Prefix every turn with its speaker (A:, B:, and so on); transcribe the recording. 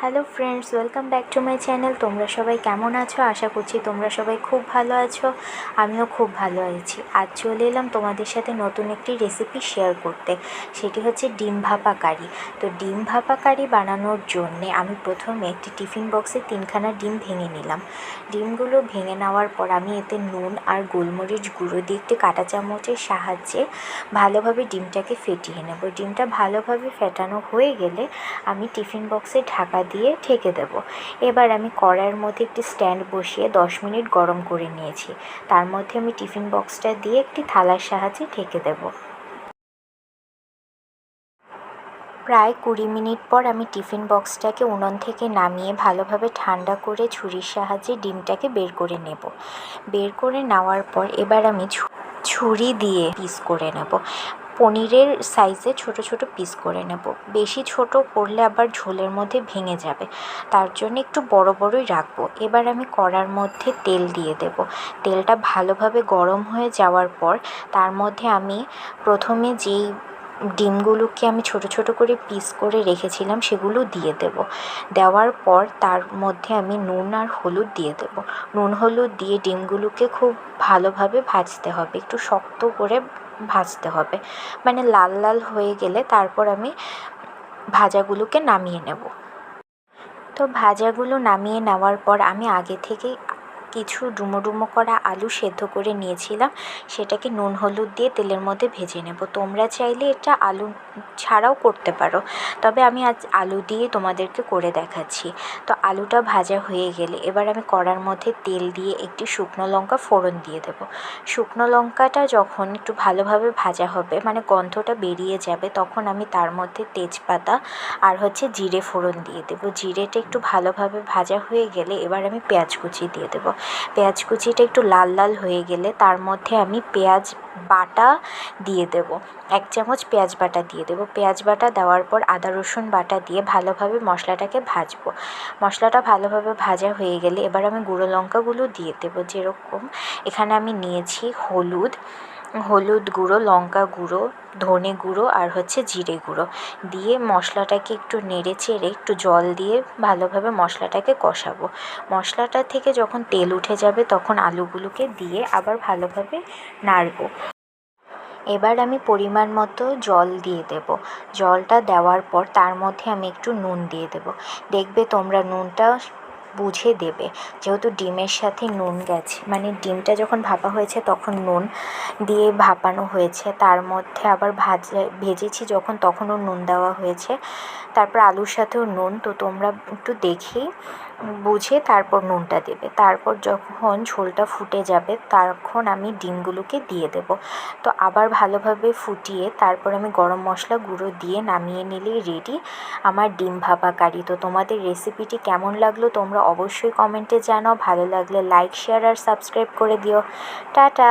A: Hello friends, welcome back to my channel. তোমরা সবাই কেমন আছো? আশা করছি তোমরা সবাই খুব ভালো আছো। আমিও খুব ভালো আছি। আজ চলে এলাম তোমাদের সাথে নতুন একটি রেসিপি শেয়ার করতে। সেটি হচ্ছে ডিম ভাপা কারি। তো ডিম ভাপা কারি বানানোর জন্যে আমি প্রথমে একটি টিফিন বক্সে 3খানা ডিম ভেঙে নিলাম। ডিমগুলো ভেঙে নেওয়ার পর আমি এতে নুন আর গোলমরিচ গুঁড়ো দিয়ে একটি কাঁটা চামচের সাহায্যে ভালোভাবে ডিমটাকে ফেটিয়ে নেব। ডিমটা ভালোভাবে ফেটানো হয়ে গেলে আমি টিফিন বক্সে ঢাকা দিয়ে ঢেকে দেব। এবার আমি কড়াইয়ের মধ্যে একটি স্ট্যান্ড বসিয়ে 10 মিনিট গরম করে নিয়েছি। তার মধ্যে আমি টিফিন বক্সটা দিয়ে একটি থালার সাহায্যে ঢেকে দেব। প্রায় 20 মিনিট পর আমি টিফিন বক্সটাকে উনুন থেকে নামিয়ে ভালোভাবে ঠান্ডা করে ছুরির সাহায্যে ডিমটাকে বের করে নেব। বের করে নেওয়ার পর এবার আমি ছুরি দিয়ে পিস করে নেব। পনিরের সাইজে ছোট ছোট পিস করে নেব। বেশি ছোট করলে আবার ঝোলের মধ্যে ভেঙে যাবে, তার জন্য একটু বড় বড়ই রাখবো। এবার আমি কড়ার মধ্যে তেল দিয়ে দেব। তেলটা ভালোভাবে গরম হয়ে যাওয়ার পর তার মধ্যে আমি প্রথমে যেই ডিমগুলোকে আমি ছোট ছোট করে পিস করে রেখেছিলাম সেগুলো দিয়ে দেব। দেওয়ার পর তার মধ্যে আমি নুন আর হলুদ দিয়ে দেব। নুন হলুদ দিয়ে ডিমগুলোকে খুব ভালোভাবে ভাজতে হবে, একটু শক্ত করে ভাজতে হবে, মানে লাল লাল হয়ে গেলে তারপর আমি ভাজাগুলোকে নামিয়ে নেব। তো ভাজাগুলো নামিয়ে নেওয়ার পর আমি আগে থেকে কিছু ডুমো ডুমো করা আলু সেদ্ধ করে নিয়েছিলাম, সেটাকে নুন হলুদ দিয়ে তেলের মধ্যে ভেজে নেব। তোমরা চাইলে এটা আলু ছাড়াও করতে পারো, তবে আমি আজ আলু দিয়ে তোমাদেরকে করে দেখাচ্ছি। তো আলুটা ভাজা হয়ে গেলে এবার আমি কড়ার মধ্যে তেল দিয়ে একটি শুকনো লঙ্কা ফোড়ন দিয়ে দেব। শুকনো লঙ্কাটা যখন একটু ভালোভাবে ভাজা হবে, মানে গন্ধটা বেরিয়ে যাবে, তখন আমি তার মধ্যে তেজপাতা আর জিরে ফোড়ন দিয়ে দেবো। জিরেটা একটু ভালোভাবে ভাজা হয়ে গেলে এবার আমি পেঁয়াজ কুচি দিয়ে দেবো। পেঁয়াজ কুচিটা একটু লাল লাল হয়ে গেলে তার মধ্যে আমি পেঁয়াজ বাটা দিয়ে দেব। 1 চামচ পেঁয়াজ বাটা দিয়ে দেবো। পেঁয়াজ বাটা দেওয়ার পর আদা রসুন বাটা দিয়ে ভালোভাবে মশলাটাকে ভাজবো। মশলাটা ভালোভাবে ভাজা হয়ে গেলে এবার আমি গুঁড়ো লঙ্কাগুলো দিয়ে দেবো। যেরকম এখানে আমি নিয়েছি হলুদ গুঁড়ো, লঙ্কা গুঁড়ো, ধনে গুঁড়ো আর জিরে গুঁড়ো দিয়ে মশলাটাকে একটু নেড়ে চেড়ে একটু জল দিয়ে ভালোভাবে মশলাটাকে কষাবো। মশলাটা থেকে যখন তেল উঠে যাবে তখন আলুগুলোকে দিয়ে আবার ভালোভাবে নাড়বো। এবার আমি পরিমাণ মতো জল দিয়ে দেব। জলটা দেওয়ার পর তার মধ্যে আমি একটু নুন দিয়ে দেব। দেখবে তোমরা নুনটা বুঝে দেবে, যেহেতু ডিমের সাথে নুন গেছে, মানে ডিমটা যখন ভাপা হয়েছে তখন নুন দিয়ে ভাপানো হয়েছে, তার মধ্যে আবার ভেজেছি যখন তখনও নুন দেওয়া হয়েছে, তারপর আলুর সাথেও নুন। তো তোমরা একটু দেখেই বুঝে তারপর নুনটা দেবে। তারপর যখন ঝোলটা ফুটে যাবে তখন আমি ডিমগুলোকে দিয়ে দেব। তো আবার ভালোভাবে ফুটিয়ে তারপর আমি গরম মশলা গুঁড়ো দিয়ে নামিয়ে নিলেই রেডি আমার ডিম ভাপা কারি। তো তোমাদের রেসিপিটি কেমন লাগলো তোমরা অবশ্যই কমেন্টে জানাও। ভালো লাগলে লাইক, শেয়ার আর সাবস্ক্রাইব করে দিও। টাটা।